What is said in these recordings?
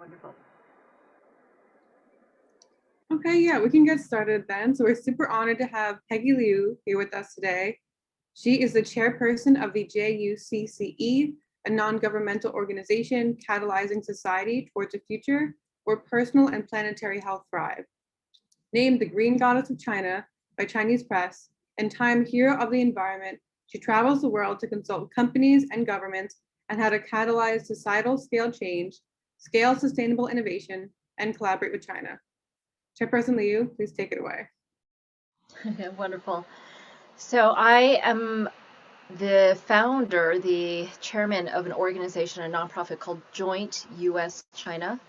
Wonderful. Okay, yeah, we can get started then. So we're super honored to have Peggy Liu here with us today. She is the chairperson of the JUCCCE, a non-governmental organization catalyzing society towards a future where personal and planetary health thrive. Named the Green Goddess of China by Chinese press and Time Hero of the Environment, she travels the world to consult companies and governments on how to catalyze societal scale change, scale sustainable innovation, and collaborate with China. Chairperson Liu, please take it away. Wonderful. So I am the founder, the chairman of an organization, a nonprofit called Joint U.S.-China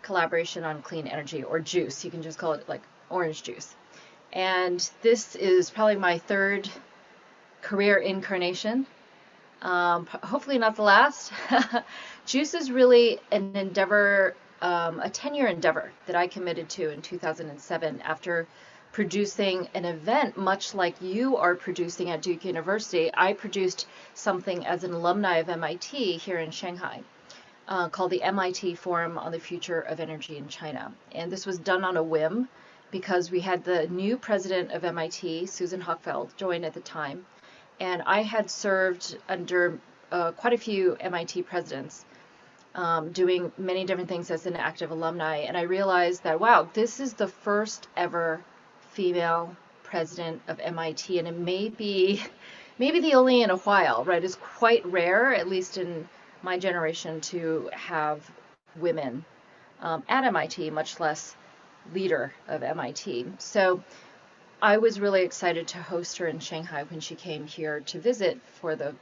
Collaboration on Clean Energy, or JUICE. You can just call it like orange juice. And this is probably my third career incarnation. Hopefully not the last. JUICE is really an endeavor, a 10-year endeavor that I committed to in 2007 after producing an event much like you are producing at Duke University. I produced something as an alumni of MIT here in Shanghai called the MIT Forum on the Future of Energy in China. And this was done on a whim because we had the new president of MIT, Susan Hochfeld, join at the time. And I had served under quite a few MIT presidents, doing many different things as an active alumni. And I realized that, wow, this is the first ever female president of MIT, and it may be the only in a while, right? It's quite rare, at least in my generation, to have women at MIT, much less leader of MIT. So I was really excited to host her in Shanghai when she came here to visit for the,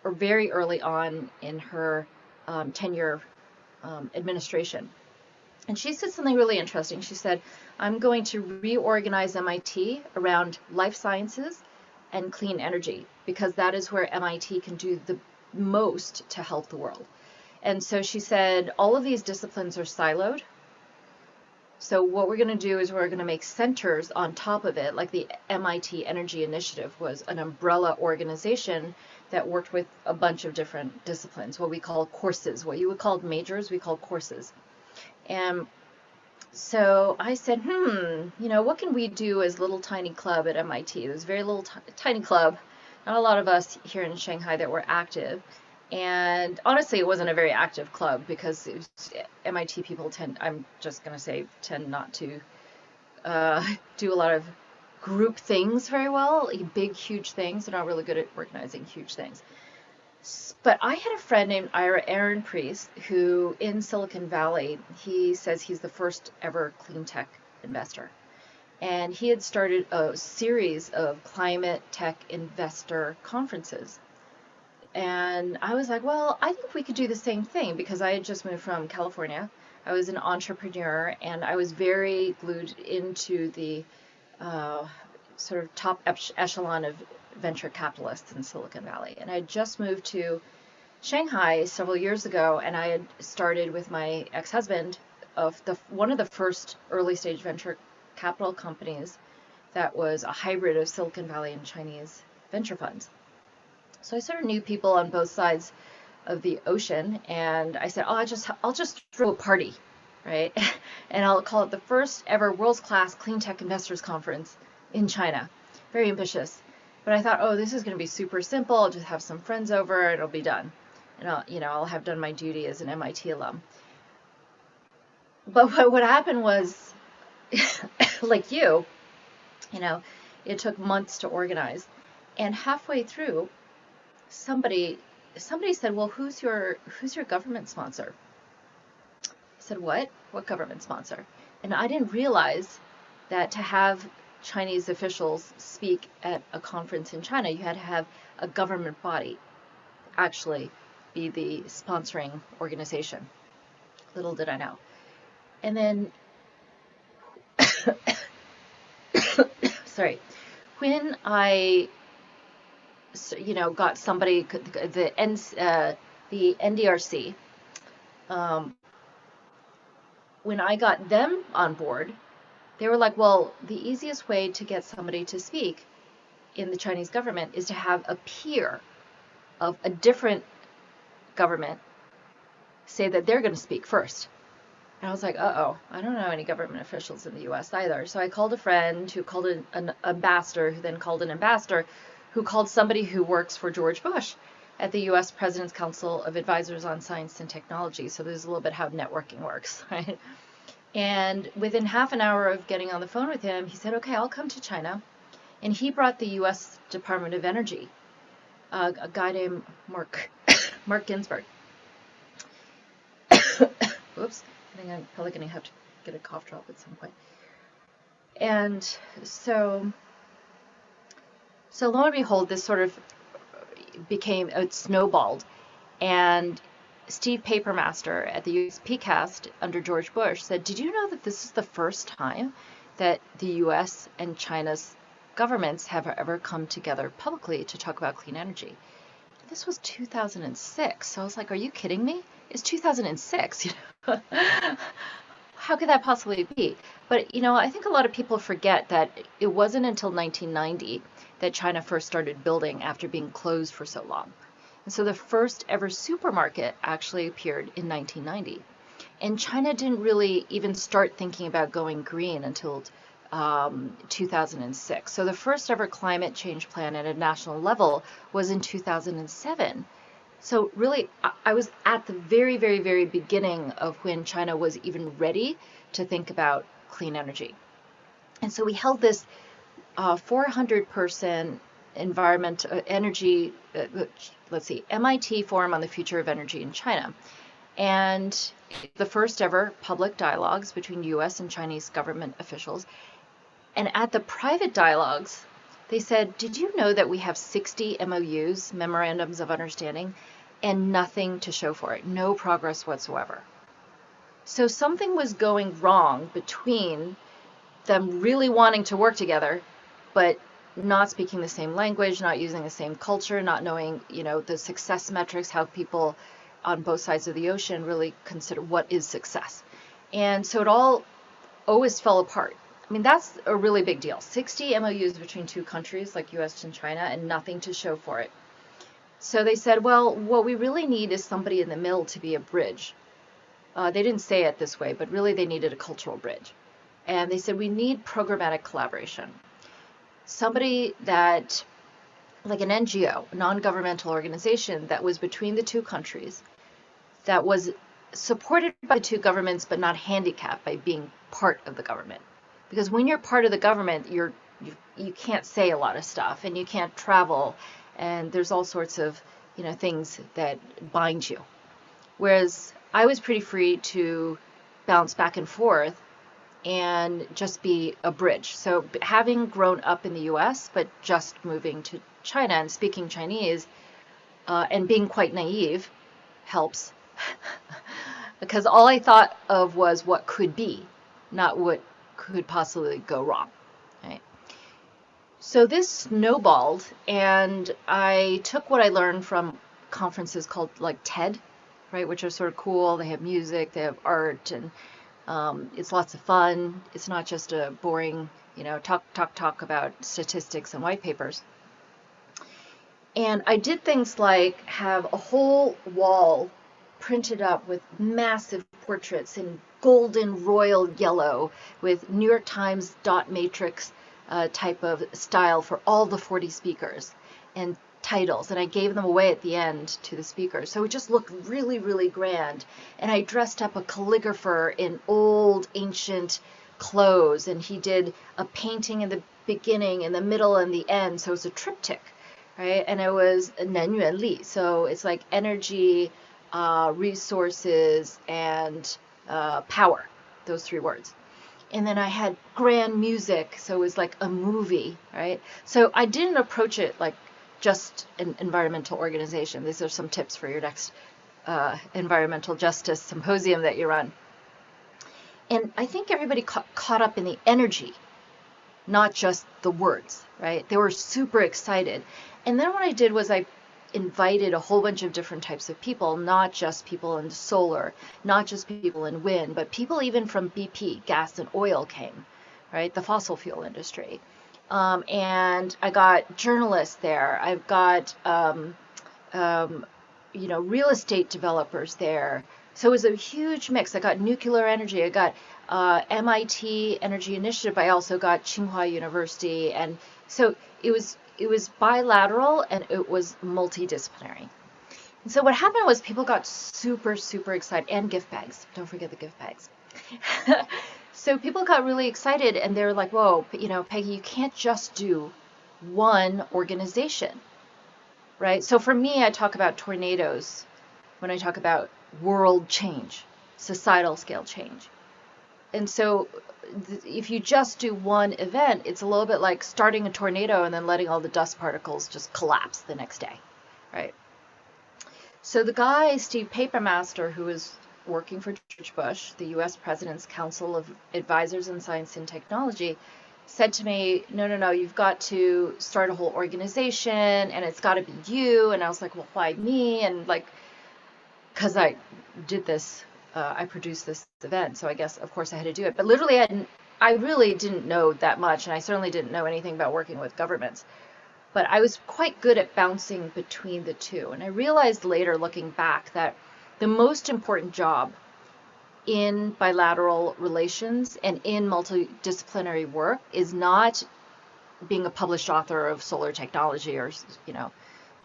or very early on in her tenure administration. And she said something really interesting. She said, I'm going to reorganize MIT around life sciences and clean energy, because that is where MIT can do the most to help the world. And so she said, all of these disciplines are siloed. So what we're going to do is we're going to make centers on top of it, like the MIT Energy Initiative was an umbrella organization that worked with a bunch of different disciplines, what we call courses. What you would call majors, we call courses. And so I said, what can we do as a little tiny club at MIT? There's a very little tiny club, not a lot of us here in Shanghai that were active. And honestly, it wasn't a very active club because MIT people tend not to do a lot of group things very well, big, huge things. They're not really good at organizing huge things. But I had a friend named Aaron Priest, who in Silicon Valley, he says he's the first ever clean tech investor. And he had started a series of climate tech investor conferences. And I was like, well, I think we could do the same thing, because I had just moved from California. I was an entrepreneur, and I was very glued into the sort of top echelon of venture capitalists in Silicon Valley. And I had just moved to Shanghai several years ago, and I had started with my ex-husband of one of the first early stage venture capital companies that was a hybrid of Silicon Valley and Chinese venture funds. So I sort of knew people on both sides of the ocean, and I said, I'll just throw a party, right? And I'll call it the first ever world's class clean tech investors conference in China. Very ambitious. But I thought, this is going to be super simple. I'll just have some friends over, and it'll be done. And I'll have done my duty as an MIT alum. But what happened was, like it took months to organize. And halfway through, somebody said, well, who's your government sponsor? I said, what government sponsor? And I didn't realize that to have Chinese officials speak at a conference in China, you had to have a government body actually be the sponsoring organization. Little did I know. And then sorry, when I got somebody, the NDRC, when I got them on board, they were like, well, the easiest way to get somebody to speak in the Chinese government is to have a peer of a different government say that they're going to speak first. And I was like, uh-oh, I don't know any government officials in the US either. So I called a friend who called an ambassador, who then called an ambassador, who called somebody who works for George Bush at the US President's Council of Advisors on Science and Technology. So there's a little bit how networking works, right? And within half an hour of getting on the phone with him, he said, okay, I'll come to China. And he brought the US Department of Energy, a guy named Mark Ginsburg. Whoops, I think I'm probably going to have to get a cough drop at some point. And so lo and behold, this sort of it snowballed. And Steve Papermaster at the US PCAST under George Bush said, did you know that this is the first time that the US and China's governments have ever come together publicly to talk about clean energy? This was 2006. So I was like, are you kidding me? It's 2006. How could that possibly be? But, I think a lot of people forget that it wasn't until 1990 that China first started building after being closed for so long. And so the first ever supermarket actually appeared in 1990. And China didn't really even start thinking about going green until 2006. So the first ever climate change plan at a national level was in 2007. So really, I was at the very, very, very beginning of when China was even ready to think about clean energy. And so we held this 400-person MIT Forum on the Future of Energy in China. And the first ever public dialogues between US and Chinese government officials. And at the private dialogues, they said, did you know that we have 60 MOUs, memorandums of understanding, and nothing to show for it, no progress whatsoever? So something was going wrong between them really wanting to work together, but not speaking the same language, not using the same culture, not knowing, the success metrics, how people on both sides of the ocean really consider what is success. And so it all always fell apart. I mean, that's a really big deal. 60 MOUs between two countries like US and China and nothing to show for it. So they said, well, what we really need is somebody in the middle to be a bridge. They didn't say it this way, but really they needed a cultural bridge. And they said, we need programmatic collaboration. Somebody that, like an NGO, a non-governmental organization that was between the two countries, that was supported by the two governments, but not handicapped by being part of the government. Because when you're part of the government, you can't say a lot of stuff, and you can't travel, and there's all sorts of things that bind you. Whereas I was pretty free to bounce back and forth and just be a bridge. So having grown up in the US, but just moving to China and speaking Chinese, and being quite naive helps. Because all I thought of was what could be, not what could possibly go wrong. Right? So this snowballed, and I took what I learned from conferences called like TED, right, which are sort of cool. They have music, they have art, and it's lots of fun. It's not just a boring, talk about statistics and white papers. And I did things like have a whole wall printed up with massive portraits in golden royal yellow with New York Times dot matrix type of style for all the 40 speakers and titles, and I gave them away at the end to the speakers. So it just looked really, really grand. And I dressed up a calligrapher in old ancient clothes, and he did a painting in the beginning, in the middle, and the end. So it's a triptych, right? And it was 能源力, so it's like energy, resources, and power, those three words. And then I had grand music, so it was like a movie, right? So I didn't approach it like just an environmental organization. These are some tips for your next Environmental Justice Symposium that you run. And I think everybody caught up in the energy, not just the words, right? They were super excited. And then what I did was I invited a whole bunch of different types of people, not just people in solar, not just people in wind, but people even from BP, gas and oil came, right? The fossil fuel industry. And I got journalists there. I've got, real estate developers there, So it was a huge mix. I got nuclear energy. I got MIT Energy Initiative. I also got Tsinghua University, and so it was bilateral and it was multidisciplinary. And so what happened was people got super super excited, and gift bags. Don't forget the gift bags. So people got really excited, and they were like, "Whoa, Peggy, you can't just do one organization, right?" So for me, I talk about tornadoes when I talk about world change, societal scale change. And so if you just do one event, it's a little bit like starting a tornado and then letting all the dust particles just collapse the next day, right? So the guy, Steve Papermaster, who was working for George Bush, the US President's Council of Advisors in Science and Technology, said to me, no, you've got to start a whole organization and it's got to be you. And I was like, well, why me? And like, because I did this, I produced this event, so I guess, of course, I had to do it. But literally, I really didn't know that much, and I certainly didn't know anything about working with governments. But I was quite good at bouncing between the two. And I realized later, looking back, that the most important job in bilateral relations and in multidisciplinary work is not being a published author of solar technology or,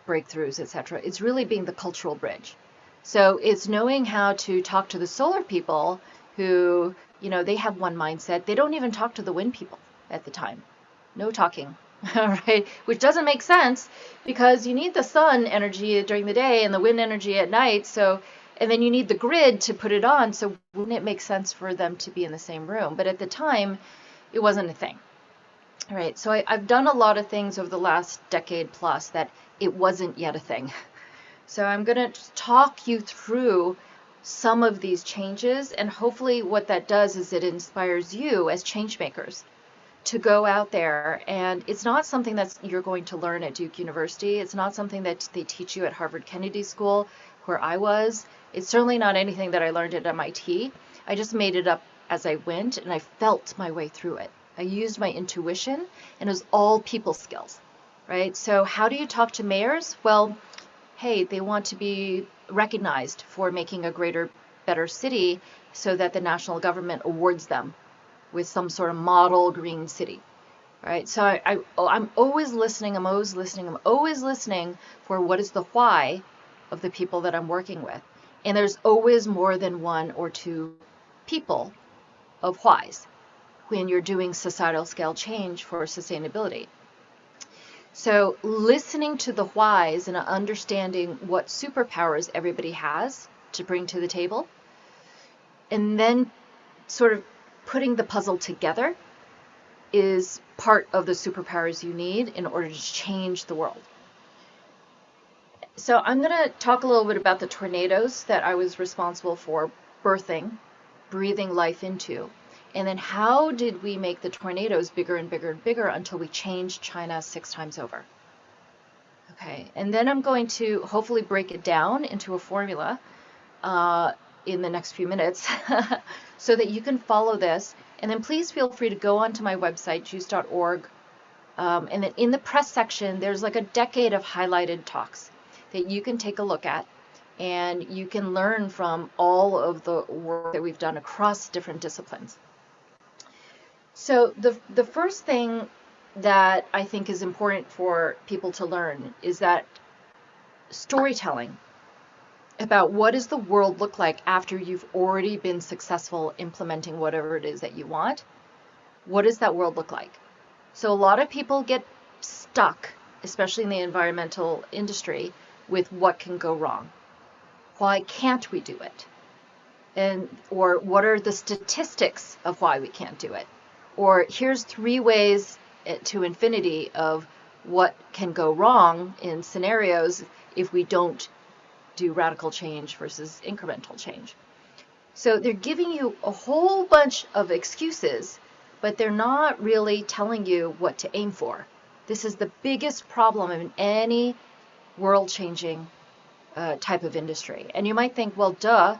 breakthroughs, etc. It's really being the cultural bridge. So it's knowing how to talk to the solar people who, they have one mindset. They don't even talk to the wind people at the time. No talking, right? Which doesn't make sense because you need the sun energy during the day and the wind energy at night. So, and then you need the grid to put it on. So wouldn't it make sense for them to be in the same room? But at the time, it wasn't a thing. All right. So I've done a lot of things over the last decade plus that it wasn't yet a thing. So I'm going to talk you through some of these changes, and hopefully what that does is it inspires you as change makers to go out there. And it's not something that you're going to learn at Duke University. It's not something that they teach you at Harvard Kennedy School, where I was. It's certainly not anything that I learned at MIT. I just made it up as I went, and I felt my way through it. I used my intuition, and it was all people skills, right? So how do you talk to mayors? Well, hey, they want to be recognized for making a greater, better city so that the national government awards them with some sort of model green city, right? So I'm always listening, I'm always listening for what is the why of the people that I'm working with. And there's always more than one or two people of whys when you're doing societal scale change for sustainability. So listening to the whys and understanding what superpowers everybody has to bring to the table, and then sort of putting the puzzle together is part of the superpowers you need in order to change the world. So I'm going to talk a little bit about the tornadoes that I was responsible for breathing life into. And then how did we make the tornadoes bigger and bigger and bigger until we changed China 6 times over? Okay, and then I'm going to hopefully break it down into a formula in the next few minutes so that you can follow this. And then please feel free to go onto my website, juice.org. And then in the press section, there's like a decade of highlighted talks that you can take a look at. And you can learn from all of the work that we've done across different disciplines. So the first thing that I think is important for people to learn is that storytelling about what does the world look like after you've already been successful implementing whatever it is that you want. What does that world look like? So a lot of people get stuck, especially in the environmental industry, with what can go wrong. Why can't we do it? Or what are the statistics of why we can't do it? Or here's 3 ways to infinity of what can go wrong in scenarios if we don't do radical change versus incremental change. So they're giving you a whole bunch of excuses, but they're not really telling you what to aim for. This is the biggest problem in any world-changing type of industry. And you might think, well, duh,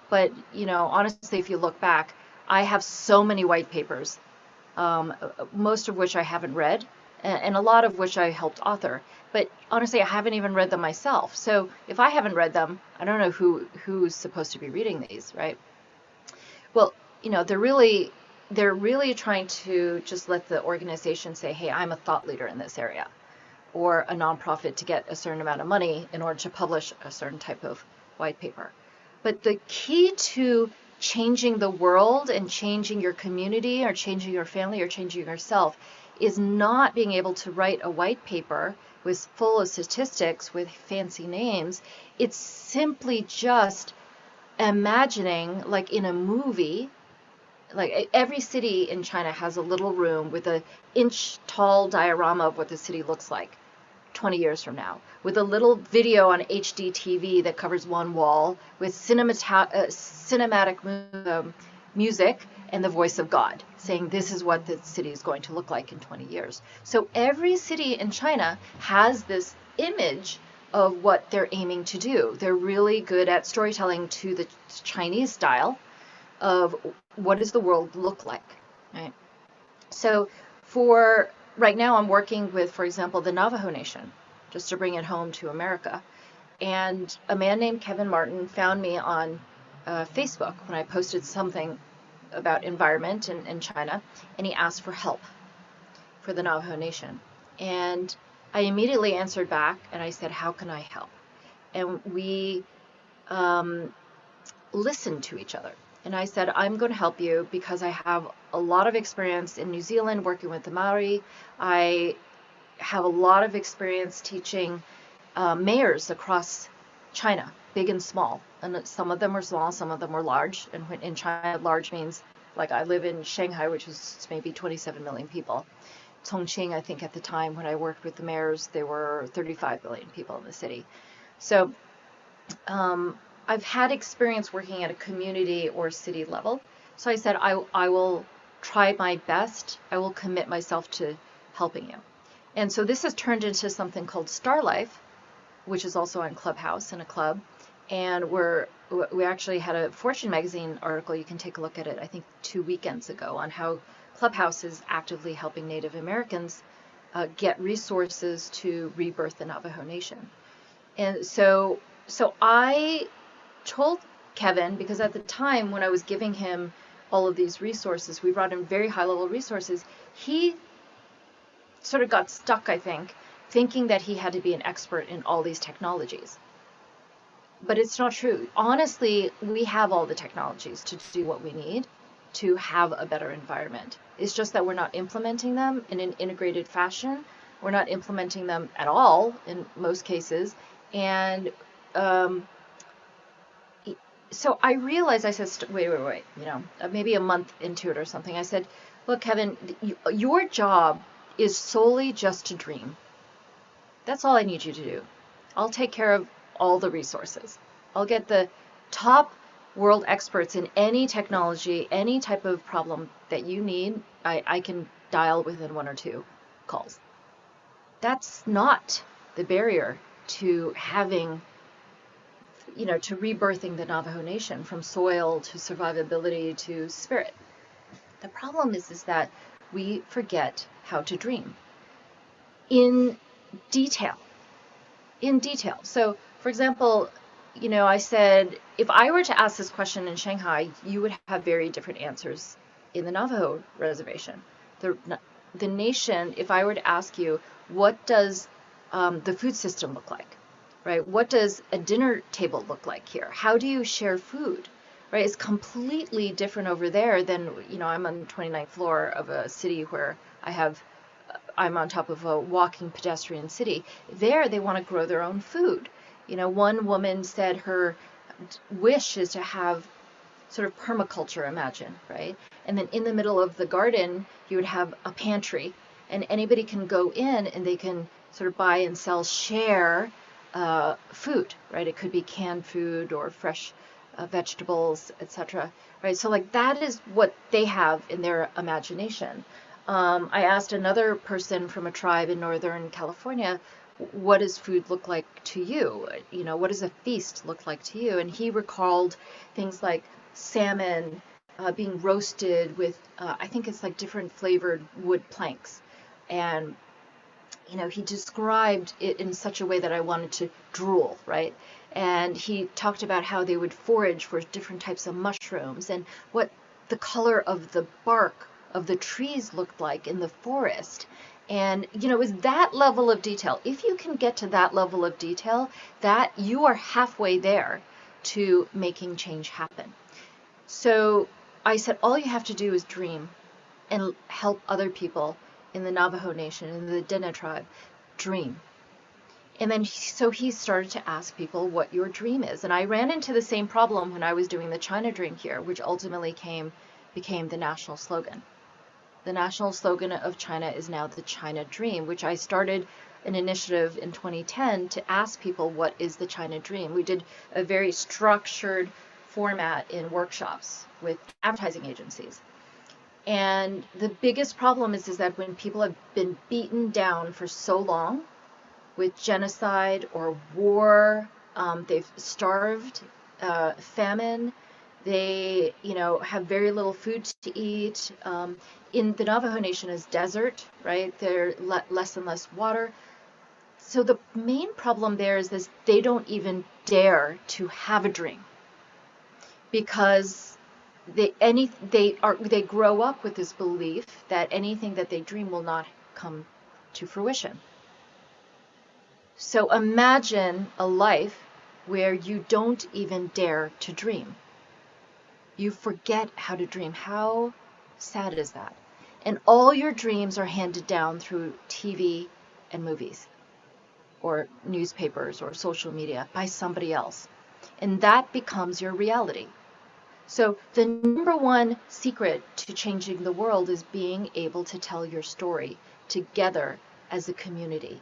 but honestly, if you look back, I have so many white papers, most of which I haven't read, and a lot of which I helped author. But honestly, I haven't even read them myself. So if I haven't read them, I don't know who's supposed to be reading these, right? Well, they're really trying to just let the organization say, hey, I'm a thought leader in this area, or a nonprofit to get a certain amount of money in order to publish a certain type of white paper. But the key to changing the world and changing your community or changing your family or changing yourself is not being able to write a white paper with full of statistics with fancy names. It's simply just imagining, like in a movie, like every city in China has a little room with an inch tall diorama of what the city looks like 20 years from now, with a little video on HD TV that covers one wall with cinematic music and the voice of God saying this is what the city is going to look like in 20 years. So every city in China has this image of what they're aiming to do. They're really good at storytelling to the Chinese style of what does the world look like, right? So for right now, I'm working with, for example, the Navajo Nation, just to bring it home to America. And a man named Kevin Martin found me on Facebook when I posted something about environment in China, and he asked for help for the Navajo Nation. And I immediately answered back, and I said, how can I help? And we listened to each other. And I said, I'm going to help you because I have a lot of experience in New Zealand working with the Maori. I have a lot of experience teaching mayors across China, big and small. And some of them were small, some of them were large. And in China, large means, like I live in Shanghai, which is maybe 27 million people. Chongqing, I think at the time when I worked with the mayors, there were 35 million people in the city. So I've had experience working at a community or city level. So I said, I will try my best. I will commit myself to helping you. And so this has turned into something called Star Life, which is also on Clubhouse in a club. And we actually had a Fortune magazine article. You can take a look at it, I think 2 weekends ago, on how Clubhouse is actively helping Native Americans get resources to rebirth the Navajo Nation. And so I told Kevin, because at the time when I was giving him all of these resources, we brought in very high level resources, he sort of got stuck, I think, thinking that he had to be an expert in all these technologies. But it's not true. Honestly, we have all the technologies to do what we need to have a better environment. It's just that we're not implementing them in an integrated fashion. We're not implementing them at all in most cases. And so I realized, I said, wait, maybe a month into it or something, I said, look, Kevin, your job is solely just to dream. That's all I need you to do. I'll take care of all the resources. I'll get the top world experts in any technology, any type of problem that you need. I can dial within 1 or 2 calls. That's not the barrier to having, to rebirthing the Navajo Nation from soil to survivability to spirit. The problem is that we forget how to dream in detail. So, for example, I said, if I were to ask this question in Shanghai, you would have very different answers in the Navajo reservation. The nation, if I were to ask you, what does the food system look like, right? What does a dinner table look like here? How do you share food, right? It's completely different over there than, I'm on the 29th floor of a city where I'm on top of a walking pedestrian city. There, they want to grow their own food. One woman said her wish is to have sort of permaculture, imagine, right? And then in the middle of the garden, you would have a pantry, and anybody can go in and they can sort of buy and sell, share food, right? It could be canned food or fresh vegetables, etc. Right? So like that is what they have in their imagination. I asked another person from a tribe in Northern California, what does food look like to you? What does a feast look like to you? And he recalled things like salmon being roasted with, I think it's like different flavored wood planks, and he described it in such a way that I wanted to drool, right? And he talked about how they would forage for different types of mushrooms and what the color of the bark of the trees looked like in the forest. And, it was that level of detail. If you can get to that level of detail, that you are halfway there to making change happen. So I said, all you have to do is dream and help other people in the Navajo Nation, in the Dene tribe, dream. And then so he started to ask people what your dream is. And I ran into the same problem when I was doing the China Dream here, which ultimately became the national slogan. The national slogan of China is now the China Dream, which I started an initiative in 2010 to ask people what is the China Dream. We did a very structured format in workshops with advertising agencies. And the biggest problem is that when people have been beaten down for so long with genocide or war, they've starved, famine, they, have very little food to eat. In the Navajo Nation is desert, right? There's less and less water. So the main problem there is this: they don't even dare to have a dream because they grow up with this belief that anything that they dream will not come to fruition. So imagine a life where you don't even dare to dream. You forget how to dream. How sad is that? And all your dreams are handed down through TV and movies or newspapers or social media by somebody else. And that becomes your reality. So the number one secret to changing the world is being able to tell your story together as a community.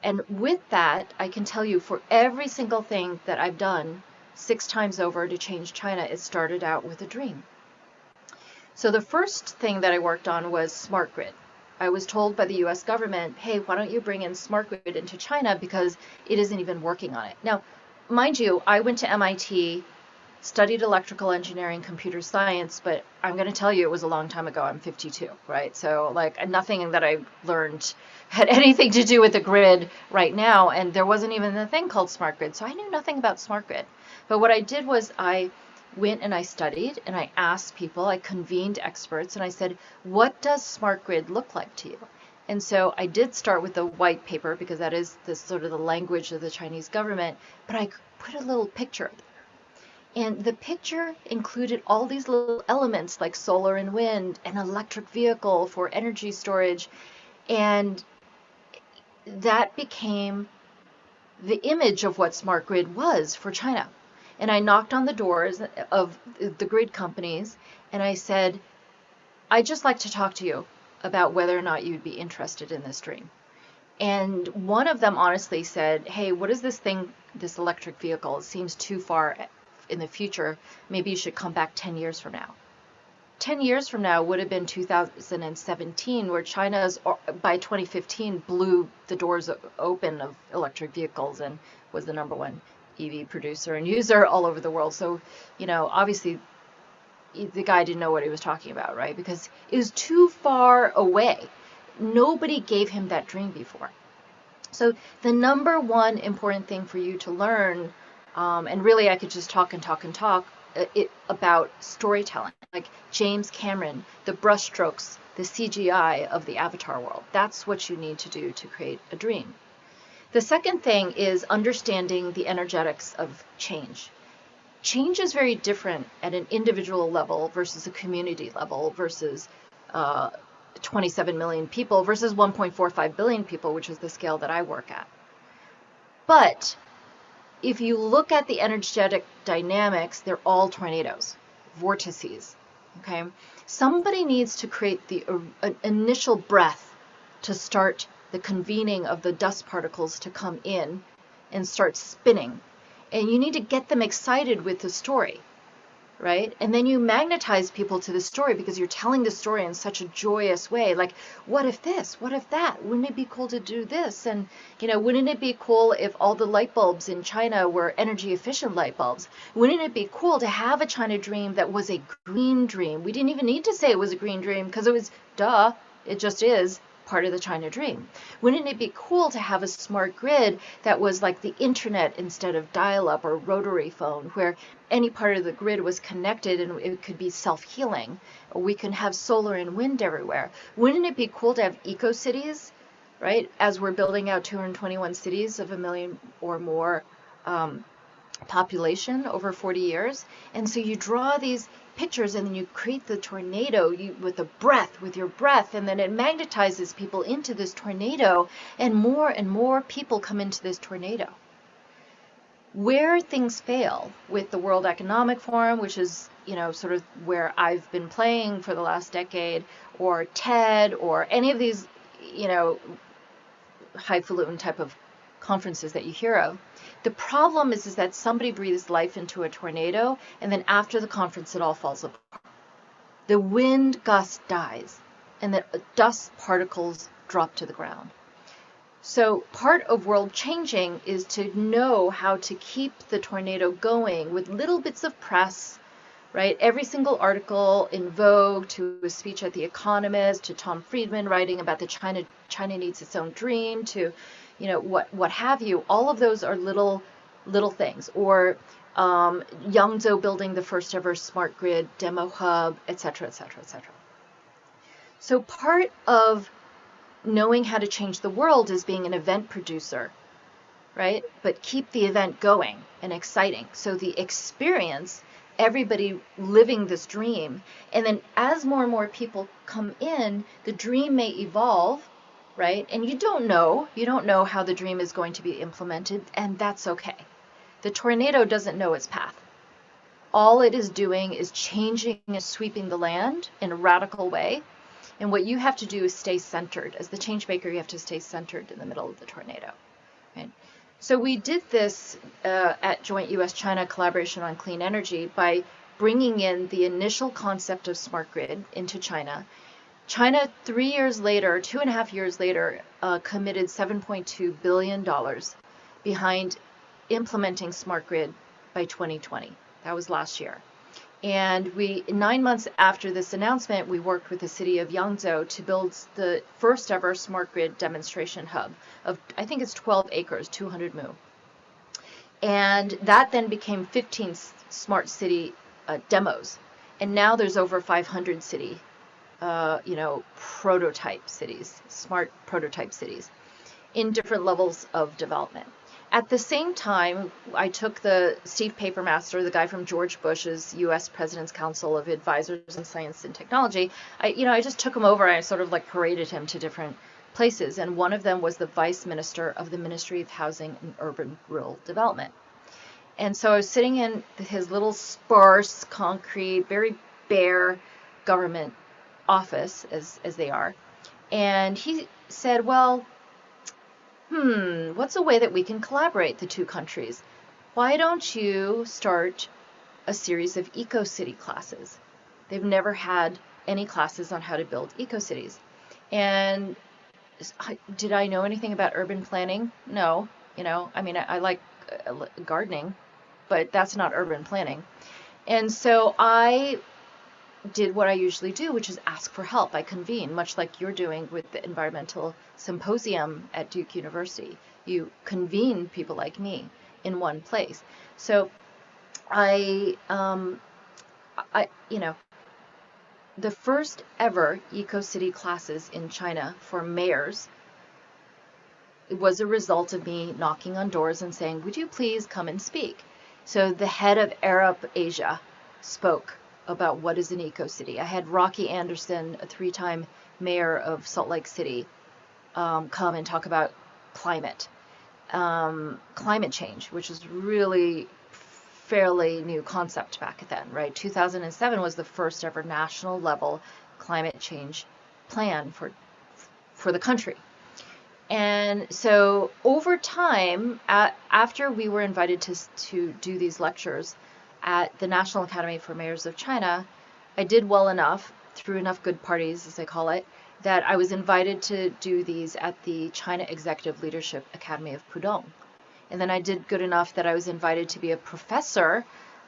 And with that, I can tell you, for every single thing that I've done 6 times over to change China, it started out with a dream. So the first thing that I worked on was smart grid. I was told by the US government, hey, why don't you bring in smart grid into China because it isn't even working on it. Now, mind you, I went to MIT, studied electrical engineering, computer science, but I'm going to tell you it was a long time ago. I'm 52, right? So nothing that I learned had anything to do with the grid right now, and there wasn't even a thing called smart grid, so I knew nothing about smart grid. But what I did was I went and I studied and I asked people, I convened experts, and I said, what does smart grid look like to you? And so I did start with the white paper because that is the sort of the language of the Chinese government, but I put a little picture. And the picture included all these little elements like solar and wind, an electric vehicle for energy storage, and that became the image of what smart grid was for China. And I knocked on the doors of the grid companies and I said, I'd just like to talk to you about whether or not you'd be interested in this dream. And one of them honestly said, hey, what is this thing, this electric vehicle? It seems too far in the future. Maybe you should come back 10 years from now. 10 years from now would have been 2017, where China's, by 2015, blew the doors open of electric vehicles and was the number one EV producer and user all over the world. So, obviously the guy didn't know what he was talking about, right? Because it was too far away. Nobody gave him that dream before. So the number one important thing for you to learn, and really I could just talk about storytelling, like James Cameron, the brushstrokes, the CGI of the Avatar world. That's what you need to do to create a dream. The second thing is understanding the energetics of change. Change is very different at an individual level versus a community level versus 27 million people versus 1.45 billion people, which is the scale that I work at. But if you look at the energetic dynamics, they're all tornadoes, vortices, okay? Somebody needs to create an initial breath to start the convening of the dust particles to come in and start spinning. And you need to get them excited with the story, right? And then you magnetize people to the story because you're telling the story in such a joyous way. Like, what if this? What if that? Wouldn't it be cool to do this? And, wouldn't it be cool if all the light bulbs in China were energy efficient light bulbs? Wouldn't it be cool to have a China dream that was a green dream? We didn't even need to say it was a green dream because it was, duh, it just is. part of the China dream. Wouldn't it be cool to have a smart grid that was like the internet instead of dial-up or rotary phone, where any part of the grid was connected and it could be self-healing? Or we can have solar and wind everywhere. Wouldn't it be cool to have eco-cities, right? As we're building out 221 cities of 1 million or more population over 40 years. And so you draw these pictures and then you create the tornado with your breath, and then it magnetizes people into this tornado, and more people come into this tornado. Where things fail with the World Economic Forum, which is, sort of where I've been playing for the last decade, or TED, or any of these, highfalutin type of conferences that you hear of. The problem is that somebody breathes life into a tornado, and then after the conference, it all falls apart. The wind gust dies, and the dust particles drop to the ground. So part of world changing is to know how to keep the tornado going with little bits of press, right? Every single article in Vogue, to a speech at The Economist, to Tom Friedman writing about the China needs its own dream, to what have you. All of those are little things. Or Yangzhou building the first ever smart grid demo hub, etc., etc., etc. So part of knowing how to change the world is being an event producer, right? But keep the event going and exciting. So the experience, everybody living this dream, and then as more and more people come in, the dream may evolve, right? And you don't know how the dream is going to be implemented, and that's okay. The tornado doesn't know its path. All it is doing is changing and sweeping the land in a radical way. And what you have to do is stay centered. As the change maker, you have to stay centered in the middle of the tornado. Right? So we did this at Joint U.S.-China Collaboration on Clean Energy by bringing in the initial concept of smart grid into China. China, 3 years later, 2.5 years later, committed $7.2 billion behind implementing smart grid by 2020. That was last year. And 9 months after this announcement, we worked with the city of Yangzhou to build the first ever smart grid demonstration hub of, I think it's 12 acres, 200 mu. And that then became 15 smart city demos. And now there's over 500 city, prototype cities, smart prototype cities in different levels of development. At the same time, I took Steve Papermaster, the guy from George Bush's U.S. President's Council of Advisors in Science and Technology. I just took him over. I sort of like paraded him to different places, and one of them was the Vice Minister of the Ministry of Housing and Urban Rural Development. And so I was sitting in his little sparse, concrete, very bare government office, as they are, and he said, well, what's a way that we can collaborate, the two countries? Why don't you start a series of eco-city classes? They've never had any classes on how to build eco-cities. And did I know anything about urban planning? No. I like gardening, but that's not urban planning. And so I did what I usually do, which is ask for help. I convene, much like you're doing with the Environmental Symposium at Duke University. You convene people like me in one place. So the first ever eco-city classes in China for mayors, it was a result of me knocking on doors and saying, would you please come and speak? So the head of Arab Asia spoke about what is an eco-city. I had Rocky Anderson, a 3-time mayor of Salt Lake City, come and talk about climate change, which is really fairly new concept back then, right? 2007 was the first ever national level climate change plan for the country. And so over time, after we were invited to do these lectures at the National Academy for Mayors of China, I did well enough, through enough good parties, as I call it, that I was invited to do these at the China Executive Leadership Academy of Pudong. And then I did good enough that I was invited to be a professor.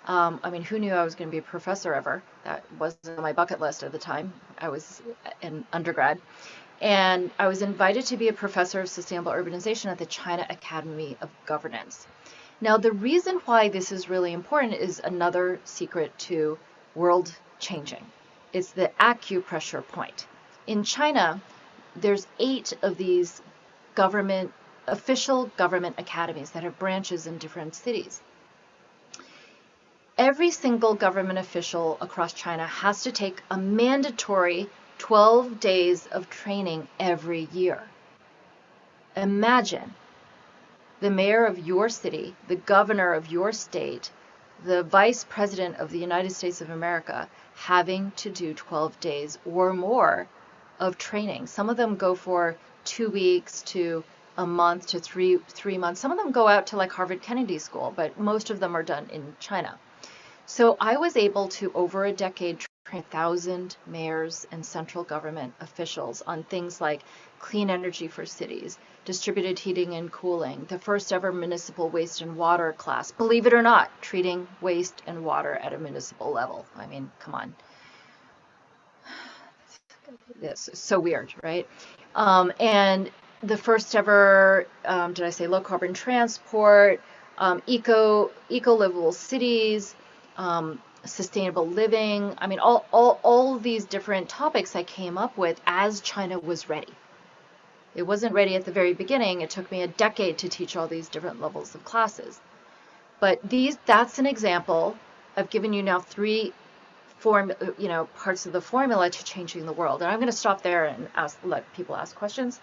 Who knew I was going to be a professor ever? That wasn't on my bucket list at the time. I was an undergrad. And I was invited to be a professor of sustainable urbanization at the China Academy of Governance. Now, the reason why this is really important is another secret to world changing. It's the acupressure point. In China, there's 8 of these official government academies that have branches in different cities. Every single government official across China has to take a mandatory 12 days of training every year. Imagine the mayor of your city, the governor of your state, the vice president of the United States of America having to do 12 days or more of training. Some of them go for 2 weeks to a month to three months. Some of them go out to like Harvard Kennedy School, but most of them are done in China. So I was able to, over a decade, train 1,000 mayors and central government officials on things like clean energy for cities, distributed heating and cooling, the first ever municipal waste and water class. Believe it or not, treating waste and water at a municipal level. I mean, come on. This is so weird, right? And the first ever, did I say low carbon transport, eco livable cities, sustainable living. I mean, all of these different topics I came up with as China was ready. It wasn't ready at the very beginning. It took me a decade to teach all these different levels of classes. But that's an example. I've given you now 3 parts of the formula to changing the world. And I'm going to stop there and let people ask questions.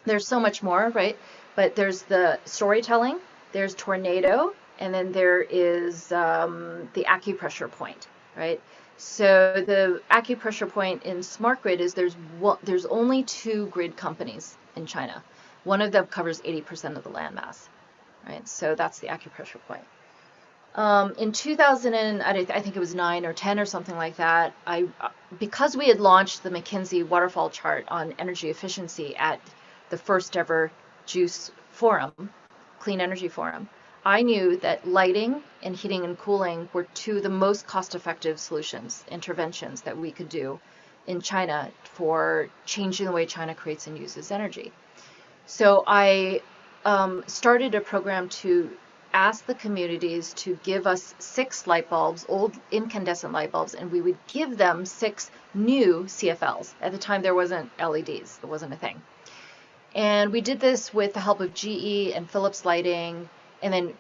There's so much more, right? But there's the storytelling, there's tornado, and then there is the acupressure point, right? So the acupressure point in smart grid is there's only 2 grid companies in China. One of them covers 80% of the landmass, right? So that's the acupressure point. In 2000, I think it was 9 or 10 or something like that, because we had launched the McKinsey waterfall chart on energy efficiency at the first ever JUCCCE forum, Clean Energy Forum, I knew that lighting and heating and cooling were 2 of the most cost-effective interventions that we could do in China for changing the way China creates and uses energy. So I started a program to ask the communities to give us 6 light bulbs, old incandescent light bulbs, and we would give them 6 new CFLs. At the time, there wasn't LEDs. It wasn't a thing. And we did this with the help of GE and Philips Lighting, and then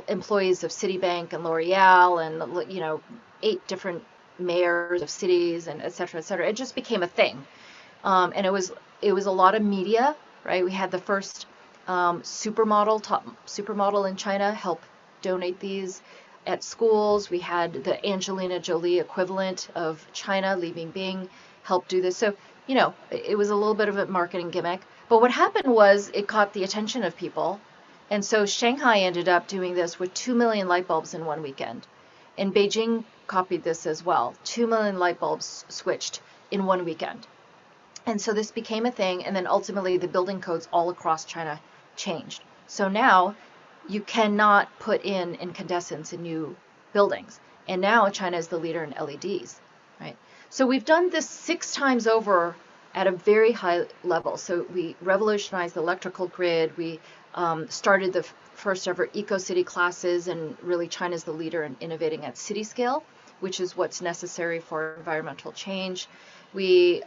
employees of Citibank and L'Oreal, and 8 different mayors of cities, and et cetera, et cetera. It just became a thing. And it was a lot of media, right? We had the first top supermodel in China help donate these at schools. We had the Angelina Jolie equivalent of China, Li Bingbing, help do this. So, it was a little bit of a marketing gimmick. But what happened was it caught the attention of people. And so Shanghai ended up doing this with 2 million light bulbs in one weekend. And Beijing copied this as well. 2 million light bulbs switched in one weekend. And so this became a thing. And then ultimately the building codes all across China changed. So now you cannot put in incandescents in new buildings. And now China is the leader in LEDs, right? So we've done this 6 times over at a very high level. So we revolutionized the electrical grid. We started the first ever eco-city classes, and really China's the leader in innovating at city scale, which is what's necessary for environmental change. We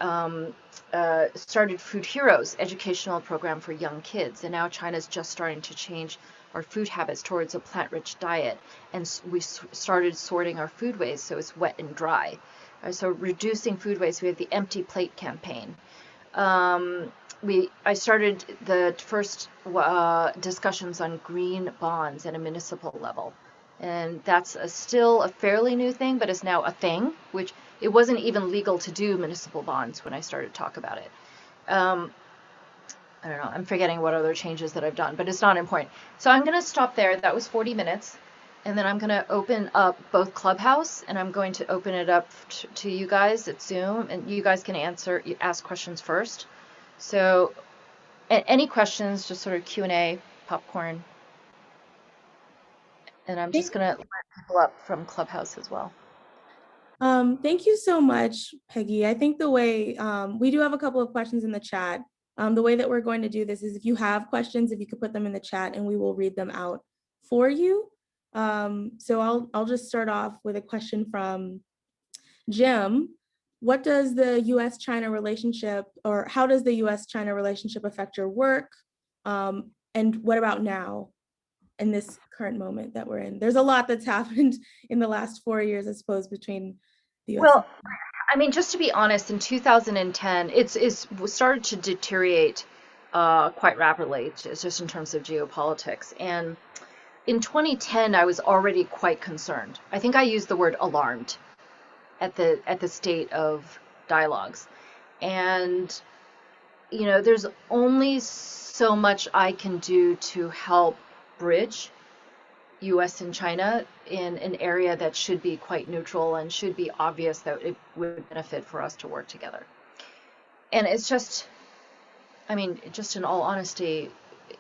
started Food Heroes, educational program for young kids, and now China's just starting to change our food habits towards a plant-rich diet, and we started sorting our food waste so it's wet and dry. So reducing food waste, we have the Empty Plate campaign. I started the first discussions on green bonds at a municipal level. And that's still a fairly new thing, but it's now a thing, which it wasn't even legal to do municipal bonds when I started to talk about it. I don't know, I'm forgetting what other changes that I've done, but it's not important. So I'm going to stop there. That was 40 minutes. And then I'm going to open up both Clubhouse, and I'm going to open it up to you guys at Zoom, and you guys can ask questions first. So any questions, just sort of Q&A, popcorn. And I'm just going to let people up from Clubhouse as well. Thank you so much, Peggy. I think the way we do have a couple of questions in the chat. The way that we're going to do this is if you have questions, if you could put them in the chat and we will read them out for you. So I'll just start off with a question from Jim. What does the US-China relationship, or how does the US-China relationship affect your work? And what about now, in this current moment that we're in? There's a lot that's happened in the last 4 years, I suppose, between the US. Well, I mean, just to be honest, in 2010, it's started to deteriorate quite rapidly, just in terms of geopolitics. And in 2010, I was already quite concerned. I think I used the word alarmed at the state of dialogues. And there's only so much I can do to help bridge US and China in an area that should be quite neutral and should be obvious that it would benefit for us to work together. And it's just, I mean, just in all honesty,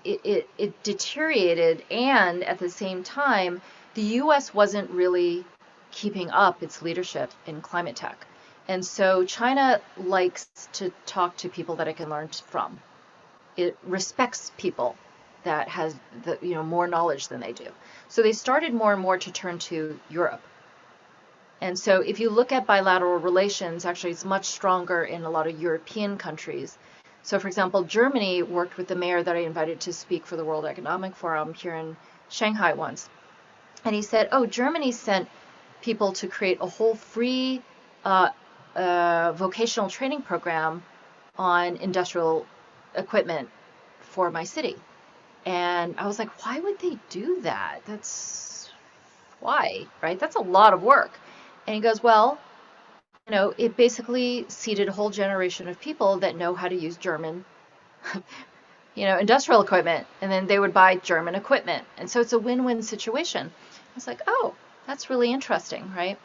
it deteriorated, and at the same time, the US wasn't really keeping up its leadership in climate tech. And so China likes to talk to people that it can learn from. It respects people that has more knowledge than they do. So they started more and more to turn to Europe. And so if you look at bilateral relations, actually it's much stronger in a lot of European countries. So for example, Germany worked with the mayor that I invited to speak for the World Economic Forum here in Shanghai once. And he said, oh, Germany sent people to create a whole free vocational training program on industrial equipment for my city. And I was like, why would they do that? Why, right? That's a lot of work. And he goes, well, it basically seeded a whole generation of people that know how to use German, industrial equipment, and then they would buy German equipment. And so it's a win-win situation. I was like, oh, that's really interesting, right?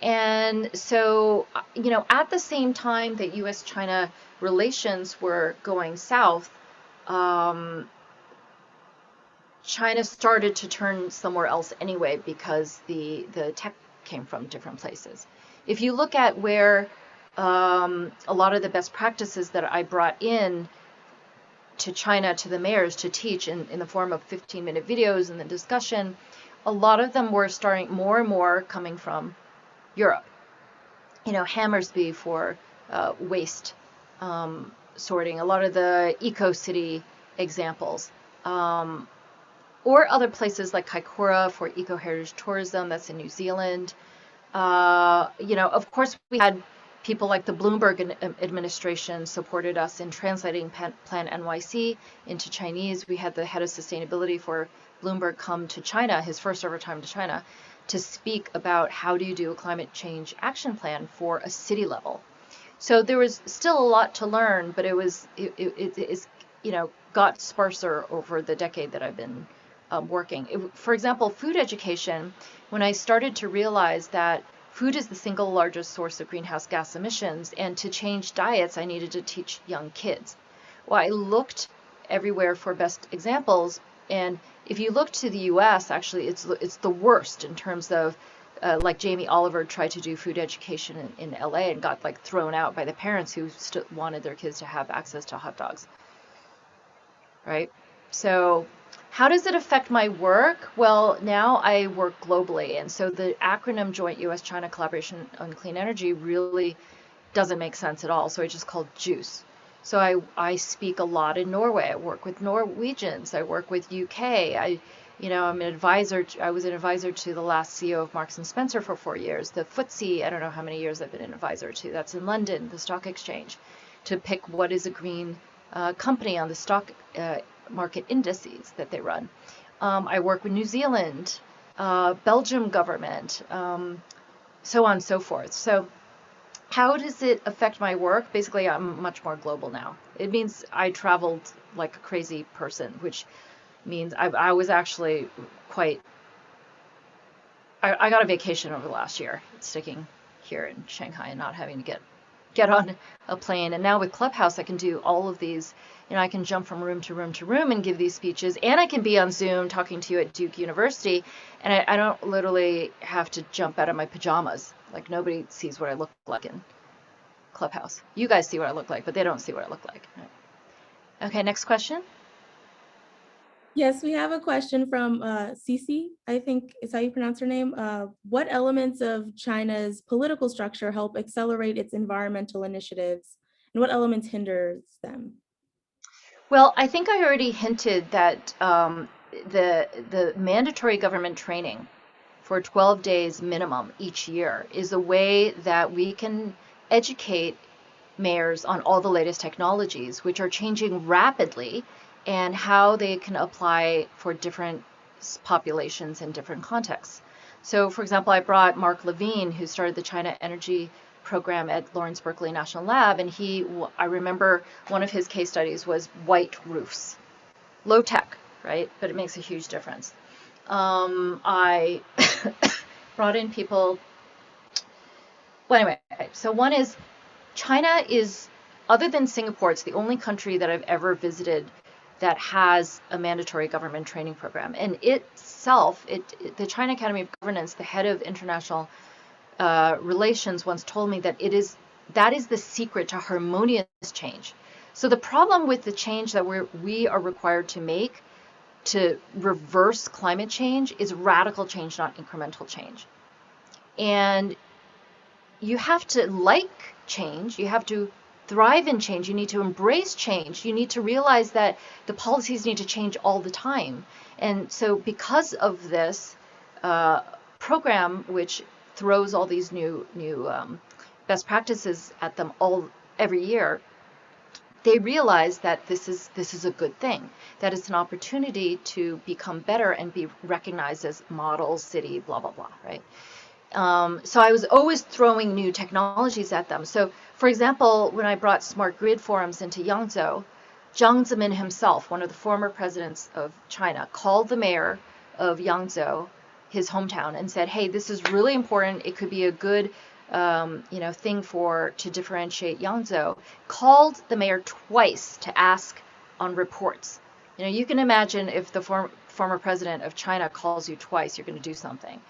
And so, at the same time that US-China relations were going south, China started to turn somewhere else anyway because the tech came from different places. If you look at where a lot of the best practices that I brought in to China, to the mayors to teach in the form of 15-minute videos and the discussion, a lot of them were starting more and more coming from Europe. Hammersby for waste sorting, a lot of the eco-city examples. Or other places like Kaikoura for eco-heritage tourism, that's in New Zealand. Of course, we had people like the Bloomberg administration supported us in translating Plan NYC into Chinese. We had the head of sustainability for Bloomberg come to China, his first ever time to China, to speak about how do you do a climate change action plan for a city level. So there was still a lot to learn, but it got sparser over the decade that I've been working. For example, food education, when I started to realize that food is the single largest source of greenhouse gas emissions, and to change diets, I needed to teach young kids. Well, I looked everywhere for best examples, and if you look to the US, actually, it's the worst in terms of, like Jamie Oliver tried to do food education in LA and got thrown out by the parents who wanted their kids to have access to hot dogs, right? So how does it affect my work? Well, now I work globally, and so the acronym Joint US-China Collaboration on Clean Energy really doesn't make sense at all, so I just called JUCCCE. So I speak a lot in Norway. I work with Norwegians. I work with UK. I'm an advisor. I was an advisor to the last CEO of Marks and Spencer for 4 years. The FTSE, I don't know how many years I've been an advisor to. That's in London, the stock exchange, to pick what is a green company on the stock market indices that they run. I work with New Zealand, Belgium government, so on and so forth. So how does it affect my work? Basically, I'm much more global now. It means I traveled like a crazy person, which means I was actually I got a vacation over the last year, sticking here in Shanghai and not having to get get on a plane. And now with Clubhouse, I can do all of these. I can jump from room to room to room and give these speeches, and I can be on Zoom talking to you at Duke University, and I don't literally have to jump out of my pajamas. Like, nobody sees what I look like in Clubhouse. You guys see what I look like, but they don't see what I look like. Okay, next question. Yes, we have a question from Cece, I think is how you pronounce her name. What elements of China's political structure help accelerate its environmental initiatives, and what elements hinders them? Well, I think I already hinted that the mandatory government training for 12 days minimum each year is a way that we can educate mayors on all the latest technologies, which are changing rapidly, and how they can apply for different populations in different contexts. So, for example, I brought Mark Levine, who started the China Energy Program at Lawrence Berkeley National Lab, and I remember one of his case studies was white roofs. Low tech, right? But it makes a huge difference. I brought in people. Well, anyway, so one is China is, other than Singapore, it's the only country that I've ever visited that has a mandatory government training program. And itself, the China Academy of Governance, the head of international relations, once told me that that is the secret to harmonious change. So the problem with the change that we are required to make to reverse climate change is radical change, not incremental change. And you have to like change, you have to thrive in change, you need to embrace change, you need to realize that the policies need to change all the time. And so because of this program, which throws all these new best practices at them every year, they realize that this is a good thing, that it's an opportunity to become better and be recognized as model city, blah, blah, blah, right? So I was always throwing new technologies at them. So, for example, when I brought smart grid forums into Yangzhou, Jiang Zemin himself, one of the former presidents of China, called the mayor of Yangzhou, his hometown, and said, hey, this is really important. It could be a good thing to differentiate Yangzhou. Called the mayor twice to ask on reports. You can imagine if the former president of China calls you twice, you're going to do something.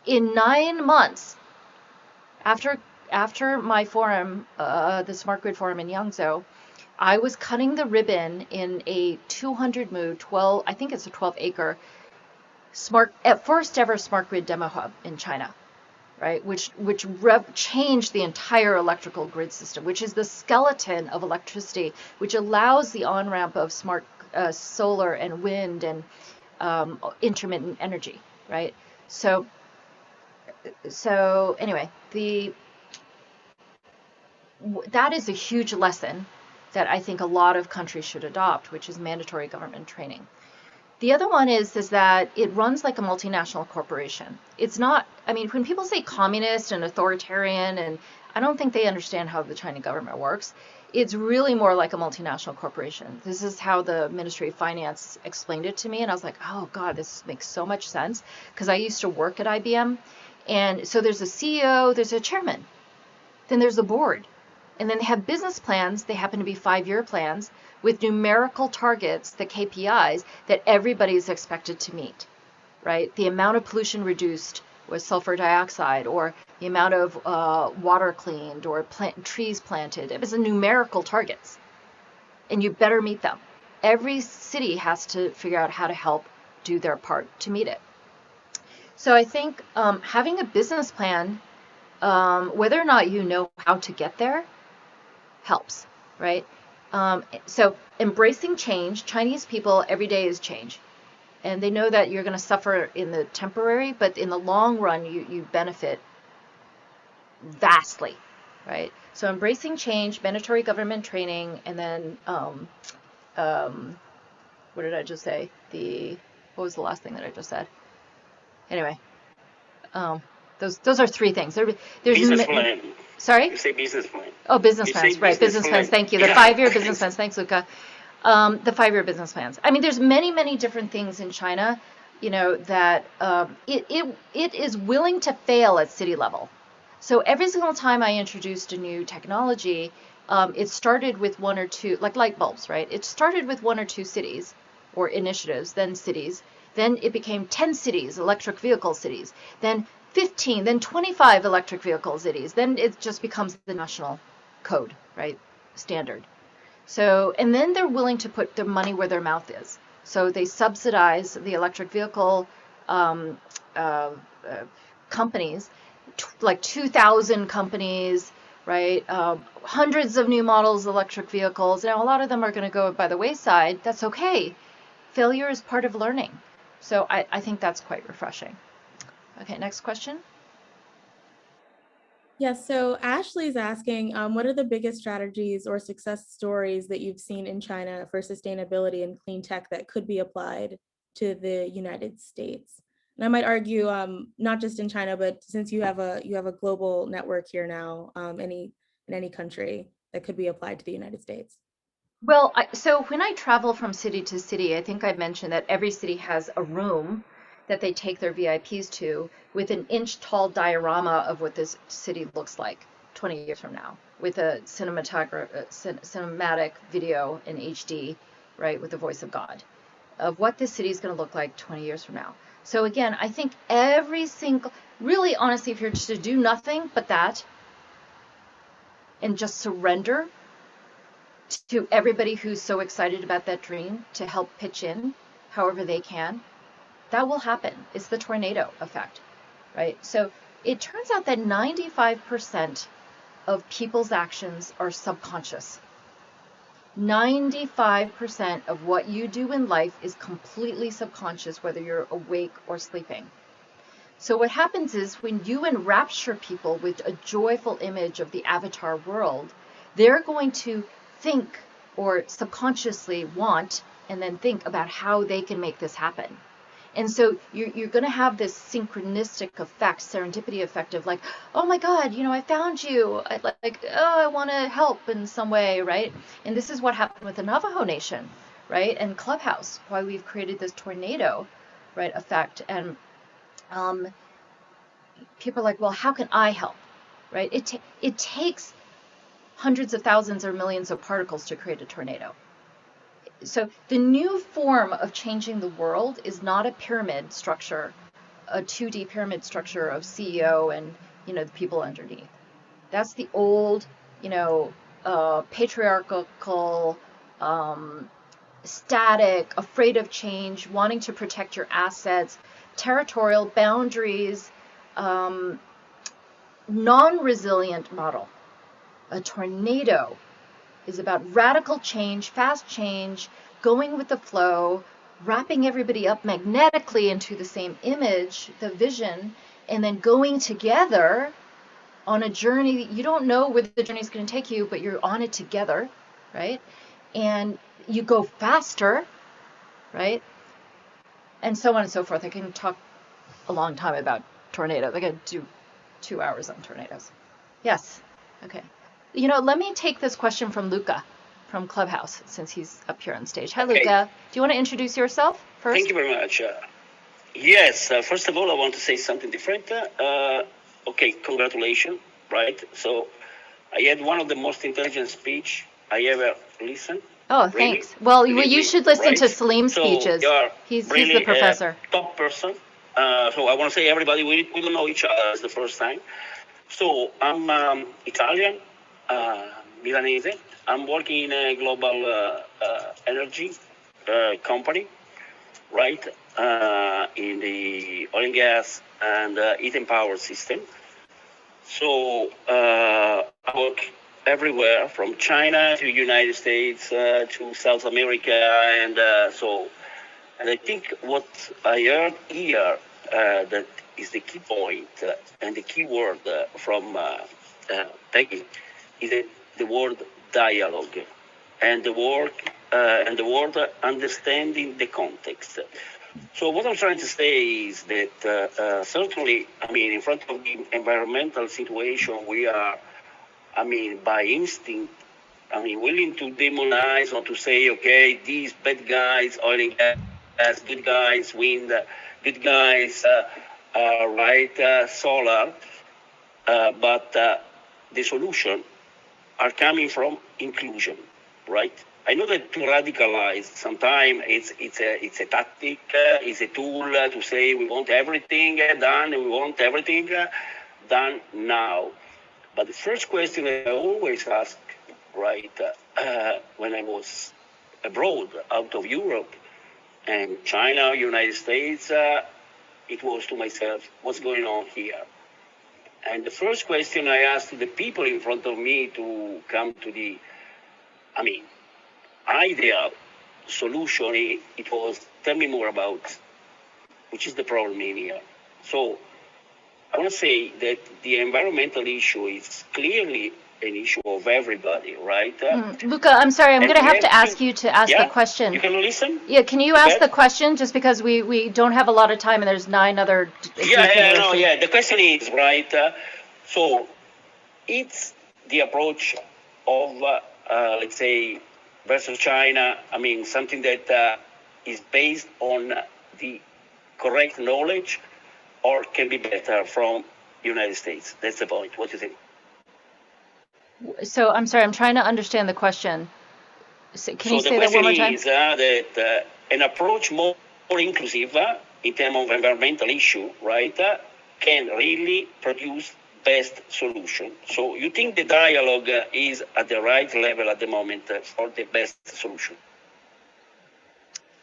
In 9 months, after my forum, the Smart Grid Forum in Yangzhou, I was cutting the ribbon in a 200 I think it's a 12-acre first ever smart grid demo hub in China, right? Which changed the entire electrical grid system, which is the skeleton of electricity, which allows the on-ramp of smart solar and wind and intermittent energy, right? So anyway, that is a huge lesson that I think a lot of countries should adopt, which is mandatory government training. The other one is that it runs like a multinational corporation. It's not, when people say communist and authoritarian, and I don't think they understand how the Chinese government works. It's really more like a multinational corporation. This is how the Ministry of Finance explained it to me, and I was like, oh God, this makes so much sense, because I used to work at IBM. And so there's a CEO, there's a chairman, then there's a board, and then they have business plans. They happen to be 5-year plans with numerical targets, the KPIs, that everybody is expected to meet, right? The amount of pollution reduced with sulfur dioxide, or the amount of water cleaned, or trees planted. It was a numerical targets, and you better meet them. Every city has to figure out how to help do their part to meet it. So I think having a business plan, whether or not you know how to get there, helps, right? So embracing change, Chinese people, every day is change. And they know that you're going to suffer in the temporary, but in the long run, you benefit vastly, right? So embracing change, mandatory government training, and then, what did I just say? What was the last thing that I just said? Anyway, those are 3 things. There's business plan. Sorry? You say business plan. Oh, business plans, right? Business plans. Thank you. The 5-year business plans. Thanks, Luca. The 5-year business plans. There's many different things in China, that it is willing to fail at city level. So every single time I introduced a new technology, it started with one or two, like light bulbs, right? It started with one or two cities or initiatives, then cities. Then it became 10 cities, electric vehicle cities. Then 15, then 25 electric vehicle cities. Then it just becomes the national code, right? Standard. So, and then they're willing to put their money where their mouth is. So they subsidize the electric vehicle um, uh, companies, like 2,000 companies, right? Hundreds of new models of electric vehicles. Now, a lot of them are going to go by the wayside. That's okay. Failure is part of learning. So I think that's quite refreshing. Okay, next question. Yes, so Ashley's asking, what are the biggest strategies or success stories that you've seen in China for sustainability and clean tech that could be applied to the United States? And I might argue, not just in China, but since you have a global network here now, in any country that could be applied to the United States. Well, so when I travel from city to city, I think I mentioned that every city has a room that they take their VIPs to with an inch tall diorama of what this city looks like 20 years from now, with a cinematic video in HD, right, with the voice of God, of what this city is going to look like 20 years from now. So again, I think every single, really honestly, if you're just to do nothing but that and just surrender to everybody who's so excited about that dream to help pitch in however they can, that will happen. It's the tornado effect, right? So it turns out that 95% of people's actions are subconscious. 95% of what you do in life is completely subconscious, whether you're awake or sleeping. So what happens is when you enrapture people with a joyful image of the avatar world, they're going to think or subconsciously want and then think about how they can make this happen. And so you're going to have this synchronistic effect, serendipity effect of like, oh my God, I found you. I want to help in some way, right? And this is what happened with the Navajo Nation, right? And Clubhouse, why we've created this tornado, right, effect. And people are like, well, how can I help, right? It takes hundreds of thousands or millions of particles to create a tornado. So the new form of changing the world is not a pyramid structure, a 2D pyramid structure of CEO and, the people underneath. That's the old, patriarchal, static, afraid of change, wanting to protect your assets, territorial boundaries, non-resilient model. A tornado is about radical change, fast change, going with the flow, wrapping everybody up magnetically into the same image, the vision, and then going together on a journey. You don't know where the journey is going to take you, but you're on it together, right? And you go faster, right? And so on and so forth. I can talk a long time about tornadoes. I could do 2 hours on tornadoes. Yes. Okay. Let me take this question from Luca from Clubhouse, since he's up here on stage. Hi, okay. Luca. Do you want to introduce yourself first? Thank you very much. Yes, first of all, I want to say something different. Okay, congratulations, right? So I had one of the most intelligent speech I ever listened. Oh, thanks. Really? Well, you should listen to Salim's speeches. He's the professor. Top person. So I want to say, everybody, we don't know each other. It's the first time. So I'm Italian, Milanese. I'm working in a global energy company, right? In the oil and gas and heat and power system. So I work everywhere from China to United States to South America, and and I think what I heard here that is the key point and the key word from Peggy is the word dialogue and the word understanding the context. So what I'm trying to say is that certainly, in front of the environmental situation, we are, by instinct, willing to demonize or to say, okay, these bad guys, oil and gas, good guys, wind, good guys, solar. but the solution are coming from inclusion, right? I know that to radicalize, sometimes it's a tactic, it's a tool to say we want everything done, and we want everything done now. But the first question I always ask, right, when I was abroad, out of Europe, and China, United States, it was to myself, what's going on here? And the first question I asked to the people in front of me to come to the, ideal solution, it was, tell me more about which is the problem in here. So I want to say that the environmental issue is clearly an issue of everybody, right? Luca, I'm sorry, I'm And going to we have to have ask to- you to ask the Yeah, question. you can listen? Yeah, can you ask Okay. the question just because we don't have a lot of time and there's 9 other Yeah. The question is, right, so it's the approach of, let's say, versus China, something that is based on the correct knowledge or can be better from United States. That's the point. What do you think? So I'm sorry, I'm trying to understand the question. So, can you So the say that one more question time? is that an approach more inclusive in terms of environmental issue, right, can really produce best solution. So you think the dialogue is at the right level at the moment for the best solution?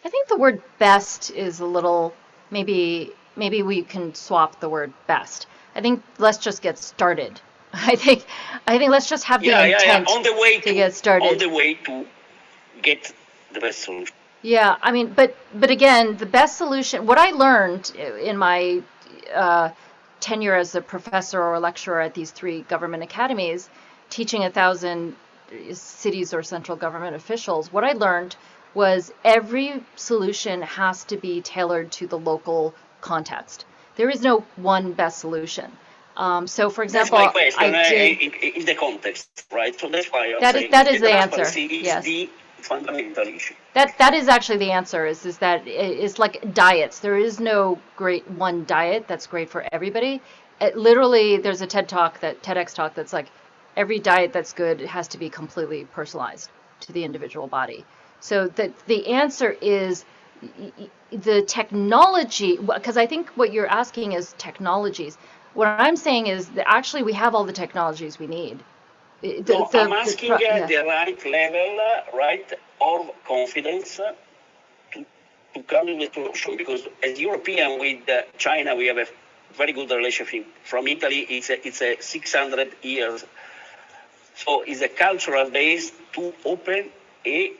I think the word best is a little, maybe we can swap the word best. I think let's just get started. I think let's just have the intent On the way to get started. On the way to get the best solution. Yeah, but again, the best solution, what I learned in my tenure as a professor or lecturer at these 3 government academies, teaching 1,000 cities or central government officials, what I learned was every solution has to be tailored to the local context. There is no one best solution. So, for example, that's my question, I did. in the context, right? So that's why I'm That saying is, that is the the answer. transparency is Yes. the fundamental issue. That is actually the answer. Is that it's like diets. There is no great one diet that's great for everybody. Literally, there's a TEDx talk that's like every diet that's good has to be completely personalized to the individual body. So the answer is the technology, because I think what you're asking is technologies. What I'm saying is that actually we have all the technologies we need. I'm asking the right level, right, of confidence to come to the solution, because as European with China, we have a very good relationship. From Italy, it's a 600 years. So it's a cultural base to open a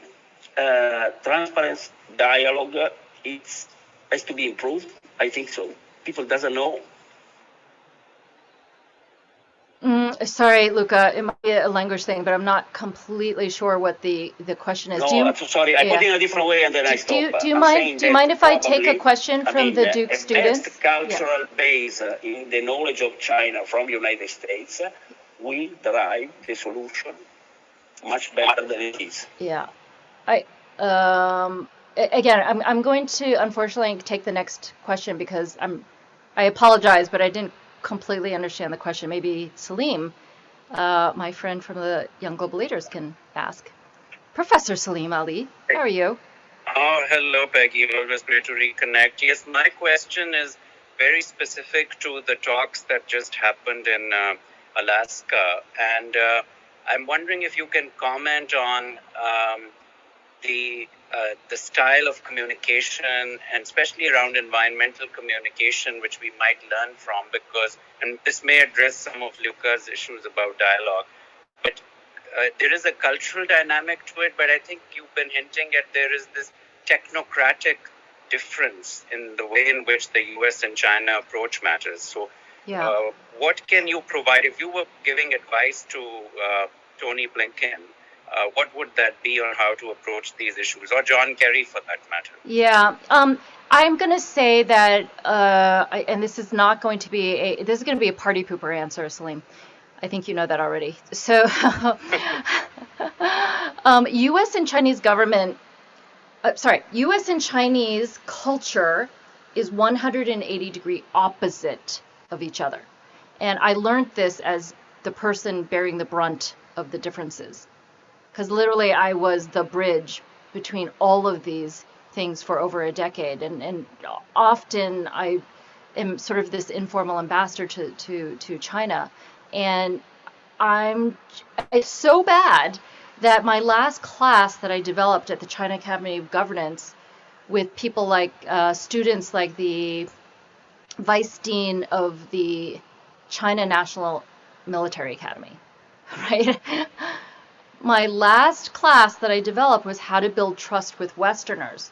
transparent dialogue. It has to be improved. I think so. People doesn't know. Sorry, Luca, it might be a language thing, but I'm not completely sure what the question is. No, I'm so sorry. I put it in a different way and then I stop. Do you mind if I take a question from the Duke students? The best cultural base in the knowledge of China from the United States will drive the solution much better than it is. Yeah. I'm going to unfortunately take the next question because I apologize, but I didn't completely understand the question. Maybe Salim, my friend from the Young Global Leaders, can ask. Professor Salim Ali, how are you? Oh, hello, Peggy. Always great to reconnect. Yes, my question is very specific to the talks that just happened in Alaska. And I'm wondering if you can comment on the style of communication, and especially around environmental communication, which we might learn from, because, and this may address some of Luca's issues about dialogue, but there is a cultural dynamic to it, but I think you've been hinting at there is this technocratic difference in the way in which the US and China approach matters. So what can you provide if you were giving advice to Tony Blinken? What would that be on how to approach these issues, or John Kerry for that matter? Yeah, I'm going to say that, and this is not going to be this is going to be a party pooper answer, Salim. I think you know that already. So, U.S. and Chinese government, U.S. and Chinese culture is 180-degree opposite of each other. And I learned this as the person bearing the brunt of the differences. Because literally I was the bridge between all of these things for over a decade. And often I am sort of this informal ambassador to China. And it's so bad that my last class that I developed at the China Academy of Governance with people like students like the vice dean of the China National Military Academy, right? My last class that I developed was how to build trust with Westerners.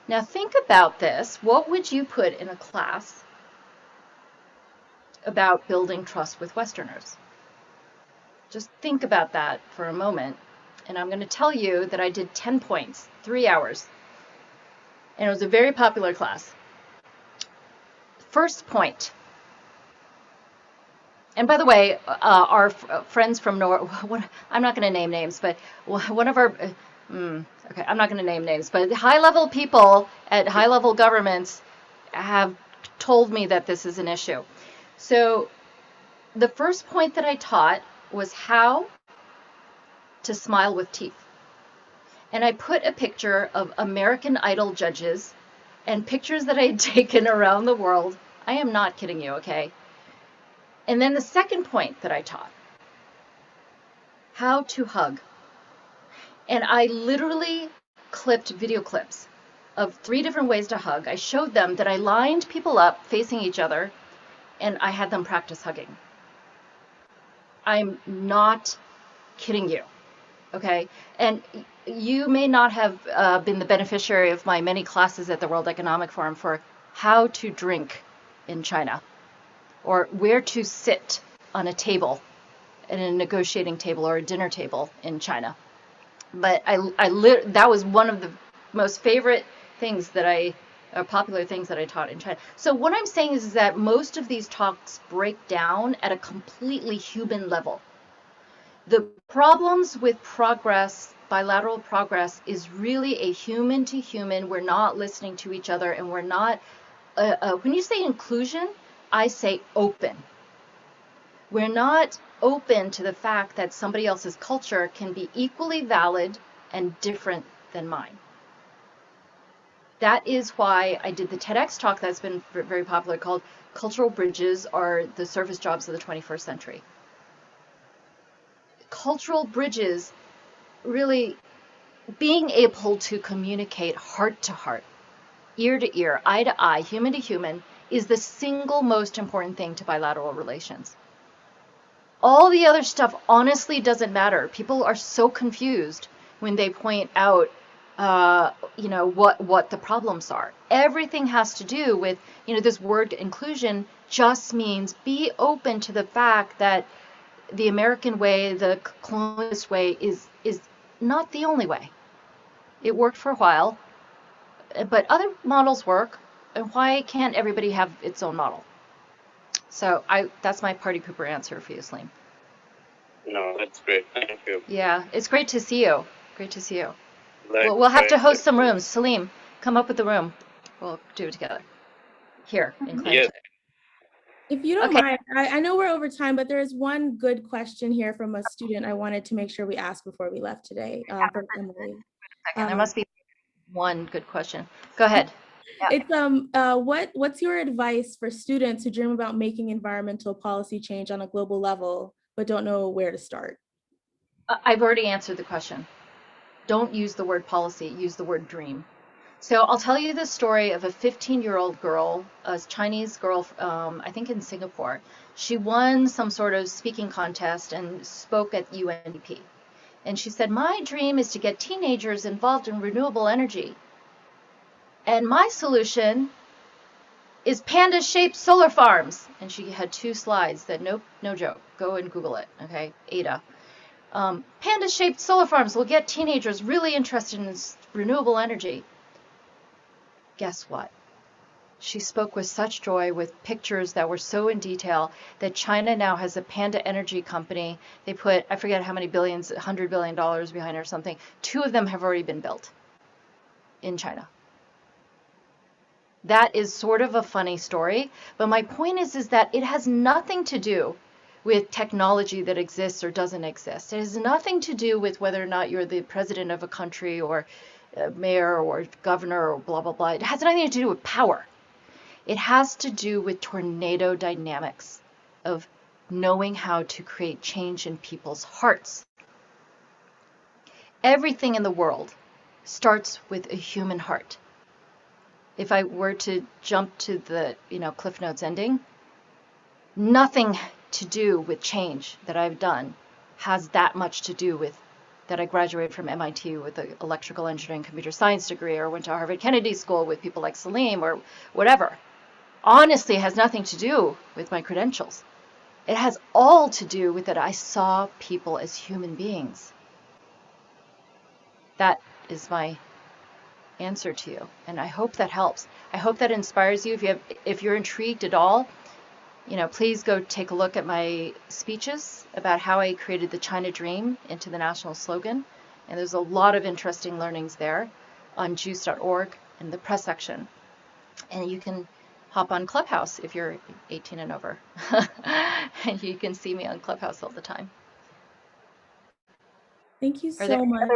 Now think about this. What would you put in a class about building trust with Westerners? Just think about that for a moment. And I'm going to tell you that I did 10 points, 3 hours. And it was a very popular class. First point. And by the way, our friends from I'm not going to name names, but one of our, okay, I'm not going to name names, but high-level people at high-level governments have told me that this is an issue. So the first point that I taught was how to smile with teeth. And I put a picture of American Idol judges and pictures that I had taken around the world. I am not kidding you, okay? And then the second point that I taught, how to hug. And I literally clipped video clips of 3 different ways to hug. I showed them that I lined people up facing each other and I had them practice hugging. I'm not kidding you, okay? And you may not have been the beneficiary of my many classes at the World Economic Forum for how to drink in China, or where to sit on a table, at a negotiating table or a dinner table in China. But that was one of the most favorite things that popular things that I taught in China. So what I'm saying is that most of these talks break down at a completely human level. The problems with progress, bilateral progress, is really a human to human. We're not listening to each other, and we're not, when you say inclusion, I say open. We're not open to the fact that somebody else's culture can be equally valid and different than mine. That is why I did the TEDx talk that's been very popular called Cultural Bridges Are the Service Jobs of the 21st Century. Cultural bridges, really being able to communicate heart to heart, ear to ear, eye to eye, human to human, is the single most important thing to bilateral relations. All the other stuff honestly doesn't matter. People are so confused when they point out what the problems are. Everything has to do with, this word inclusion just means be open to the fact that the American way, the colonialist way is not the only way. It worked for a while, but other models work, and why can't everybody have its own model? So that's my party pooper answer for you, Salim. No, that's great. Thank you. Yeah, it's great to see you. Great to see you. Like, We'll have to host some rooms. Salim, come up with the room. We'll do it together. Here in Clinton. Yes. If you don't Okay. mind, I know we're over time, but there is one good question here from a student I wanted to make sure we asked before we left today from Emily. There must be one good question. Go ahead. Yeah. It's what's your advice for students who dream about making environmental policy change on a global level, but don't know where to start? I've already answered the question. Don't use the word policy, use the word dream. So I'll tell you the story of a 15-year-old girl, a Chinese girl, I think in Singapore. She won some sort of speaking contest and spoke at UNDP. And she said, my dream is to get teenagers involved in renewable energy. And my solution is panda-shaped solar farms. And she had 2 slides that, nope, no joke. Go and Google it, okay? Ada. Panda-shaped solar farms will get teenagers really interested in renewable energy. Guess what? She spoke with such joy, with pictures that were so in detail, that China now has a panda energy company. They put, I forget how many billions, $100 billion behind it or something. 2 of them have already been built in China. That is sort of a funny story, but my point is that it has nothing to do with technology that exists or doesn't exist. It has nothing to do with whether or not you're the president of a country or a mayor or governor or blah, blah, blah. It has nothing to do with power. It has to do with tornado dynamics of knowing how to create change in people's hearts. Everything in the world starts with a human heart. If I were to jump to the, Cliff Notes ending, nothing to do with change that I've done has that much to do with that I graduated from MIT with an electrical engineering computer science degree or went to Harvard Kennedy School with people like Salim or whatever. Honestly, it has nothing to do with my credentials. It has all to do with that I saw people as human beings. That is my answer to you, and I hope that helps. I hope that inspires you. If you're intrigued at all, please go take a look at my speeches about how I created the China Dream into the national slogan, and there's a lot of interesting learnings there on juice.org in the press section. And you can hop on Clubhouse if you're 18 and over, and you can see me on Clubhouse all the time. Thank you so much.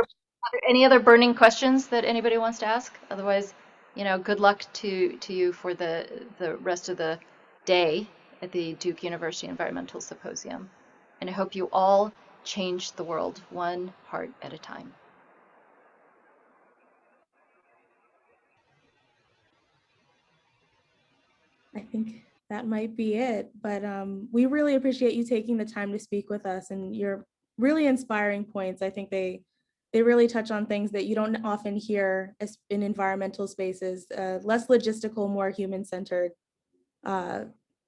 Are there any other burning questions that anybody wants to ask? Otherwise, good luck to you for the rest of the day at the Duke University Environmental Symposium. And I hope you all change the world one heart at a time. I think that might be it, but we really appreciate you taking the time to speak with us, and your really inspiring points. I think they really touch on things that you don't often hear in environmental spaces, less logistical, more human-centered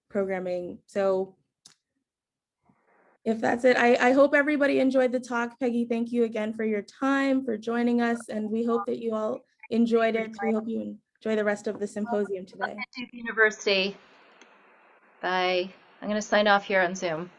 programming. So if that's it, I hope everybody enjoyed the talk. Peggy, thank you again for your time, for joining us, and we hope that you all enjoyed it. We hope you enjoy the rest of the symposium today. Duke University. Bye. I'm going to sign off here on Zoom.